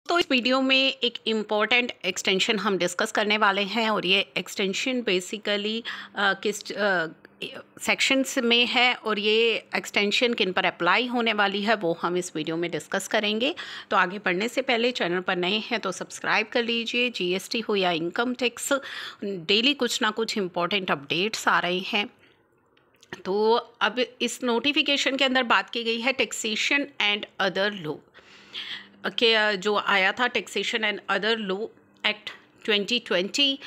तो इस वीडियो में एक इम्पॉर्टेंट एक्सटेंशन हम डिस्कस करने वाले हैं और ये एक्सटेंशन बेसिकली किस सेक्शंस में है और ये एक्सटेंशन किन पर अप्लाई होने वाली है वो हम इस वीडियो में डिस्कस करेंगे। तो आगे बढ़ने से पहले चैनल पर नए हैं तो सब्सक्राइब कर लीजिए। जीएसटी हो या इनकम टैक्स, डेली कुछ ना कुछ इम्पॉर्टेंट अपडेट्स आ रहे हैं। तो अब इस नोटिफिकेशन के अंदर बात की गई है टैक्सेशन एंड अदर लॉ के जो आया था taxation and other law act 2020,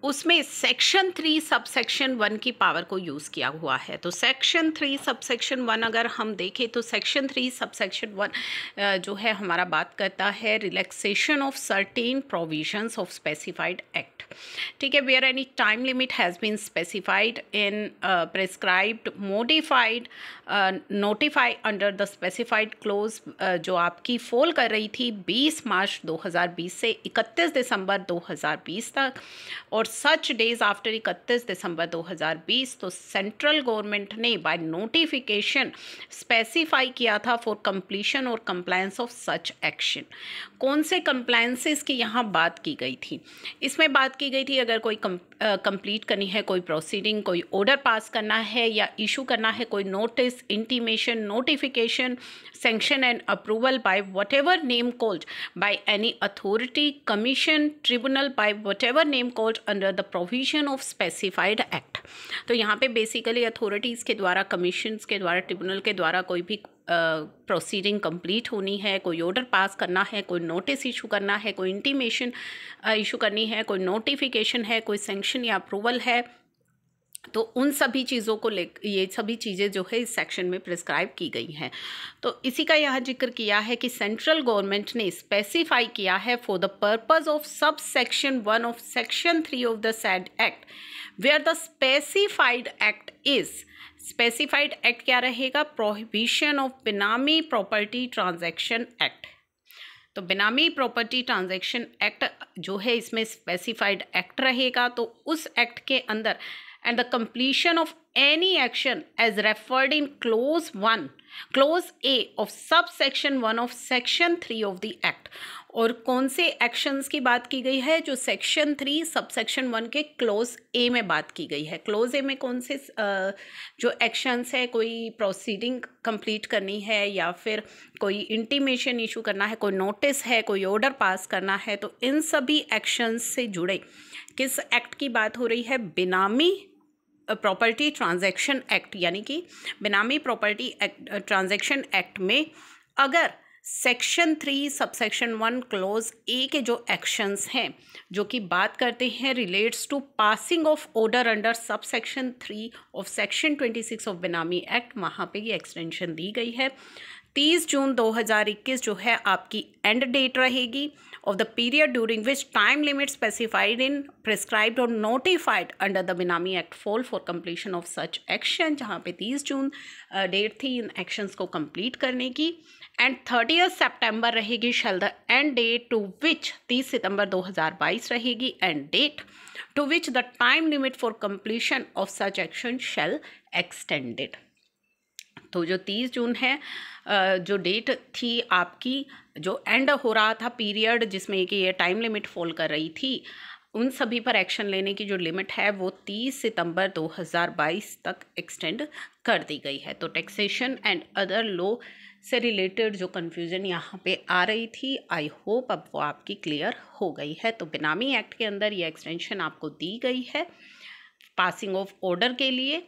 उसमें सेक्शन 3 सबसेक्शन 1 की पावर को यूज़ किया हुआ है। तो सेक्शन 3 सबसेक्शन 1 अगर हम देखें तो सेक्शन 3 सबसेक्शन 1 जो है हमारा बात करता है relaxation of certain provisions of specified act. ठीक है, where any time limit has been specified in prescribed modified notify under the specified close जो आपकी फॉल कर रही थी 20 मार्च 2020 से 31 दिसंबर 2020 तक और सच डेज आफ्टर 31 दिसंबर 2020। तो सेंट्रल गवर्नमेंट ने बाय नोटिफिकेशन स्पेसिफाई किया था फॉर कंप्लीशन और कंप्लायंस ऑफ सच एक्शन। कौन से कंप्लायंसेस की यहाँ बात की गई थी? इसमें बात की गई थी अगर कोई कंप्लीट करनी है, कोई प्रोसीडिंग, कोई ऑर्डर पास करना है या इशू करना है, कोई notice, intimation, notification, sanction and approval by whatever name called by any authority, commission, tribunal by whatever name called under the provision of specified act. तो यहाँ पे बेसिकली अथॉरिटीज़ के द्वारा, कमीशंस के द्वारा, ट्रिब्यूनल के द्वारा कोई भी प्रोसीडिंग कंप्लीट होनी है, कोई ऑर्डर पास करना है, कोई नोटिस इशू करना है, कोई इंटीमेशन इशू करनी है, कोई नोटिफिकेशन है, कोई सैंक्शन या अप्रूवल है, तो उन सभी चीज़ों को ये सभी चीज़ें जो है इस सेक्शन में प्रिस्क्राइब की गई हैं। तो इसी का यहाँ जिक्र किया है कि सेंट्रल गवर्नमेंट ने स्पेसिफाई किया है for the purpose of subsection 1 of section 3 of the said act where the specified act is. Specified act क्या रहेगा? Prohibition of benami property transaction act. तो बेनामी प्रॉपर्टी ट्रांजैक्शन एक्ट जो है इसमें स्पेसिफाइड एक्ट रहेगा। तो उस एक्ट के अंदर and the completion of any action as referred in clause A of subsection 1 of section 3 of the act। और कौन से एक्शंस की बात की गई है? जो सेक्शन 3 सबसेक्शन 1 के क्लोज ए में बात की गई है। क्लोज ए में कौन से जो एक्शंस है, कोई प्रोसीडिंग कंप्लीट करनी है या फिर कोई इंटीमेशन इशू करना है, कोई नोटिस है, कोई ऑर्डर पास करना है, तो इन सभी एक्शंस से जुड़े किस एक्ट की बात हो रही है? बेनामी प्रॉपर्टी ट्रांजैक्शन एक्ट, यानी कि बेनामी प्रॉपर्टी ट्रांजैक्शन एक्ट में अगर सेक्शन 3 सबसेक्शन 1 क्लोज ए के जो एक्शंस हैं जो कि बात करते हैं relates to passing of order under subsection 3 of section 26 of benami act, वहाँ पे ये एक्सटेंशन दी गई है। 30 जून 2021 जो है आपकी एंड डेट रहेगी of the period during which time limit specified in prescribed or notified under the Benami Act fall for completion of such action, जहाँ पे 30 जून डेट थी इन एक्शंस को कंप्लीट करने की। एंड 30 सितंबर रहेगी shall the end date to which 30 सितंबर 2022 रहेगी end date to which the time limit for completion of such action shall extended. तो जो 30 जून है जो डेट थी आपकी, जो एंड हो रहा था पीरियड जिसमें कि ये टाइम लिमिट फॉल कर रही थी, उन सभी पर एक्शन लेने की जो लिमिट है वो 30 सितंबर 2022 तक एक्सटेंड कर दी गई है। तो टैक्सेशन एंड अदर लॉ से रिलेटेड जो कन्फ्यूजन यहाँ पे आ रही थी, आई होप अब वो आपकी क्लियर हो गई है। तो बेनामी एक्ट के अंदर ये एक्सटेंशन आपको दी गई है पासिंग ऑफ ऑर्डर के लिए